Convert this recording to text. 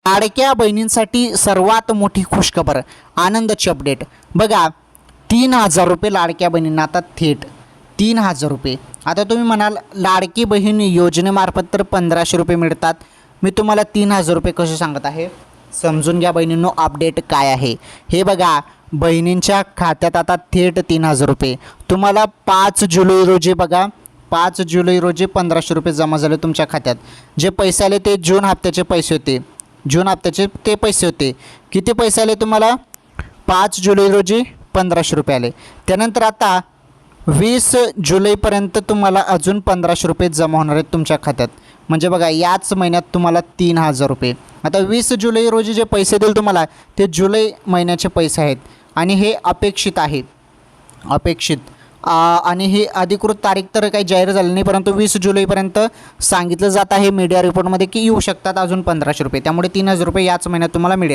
लाडक्या बहिणींसाठी सर्वात मोठी खुशखबर, आनंदाची अपडेट बघा. 3,000 रुपये लाडक्या बहिणींना आता थेट 3,000 रुपये. आता तुम्ही म्हणाल लाडकी बहीण योजनेमार्फत तर 1,500 रुपये मिळतात, मी तुम्हाला 3,000 रुपये कसे सांगत आहे समजून घ्या बहिणींनो. अपडेट काय आहे हे बघा. बहिणींच्या खात्यात आता थेट 3,000 रुपये तुम्हाला 5 जुलै रोजी बघा. 5 जुलै रोजी 1,500 रुपये जमा झाले तुमच्या खात्यात. जे पैसे आले ते जून हप्त्याचे पैसे होते. जून हप्त्याचे ते पैसे होते. किती पैसे आले तुम्हाला? 5 जुलै रोजी 1,500 रुपये आले. त्यानंतर आता 20 जुलैपर्यंत तुम्हाला अजून 1,500 रुपये जमा होणार आहेत तुमच्या खात्यात. म्हणजे बघा याच महिन्यात तुम्हाला 3,000 रुपये. आता 20 जुलै रोजी जे पैसे देईल तुम्हाला ते जुलै महिन्याचे पैसे आहेत आणि हे अपेक्षित आहे. आणि ही अधिकृत तारीख तर काही जाहीर झाली नाही, परंतु 20 जुलैपर्यंत सांगितलं जात आहे मीडिया रिपोर्टमध्ये की येऊ शकतात अजून 1,500 रुपये. त्यामुळे 3,000 रुपये याच महिन्यात तुम्हाला मिळेल.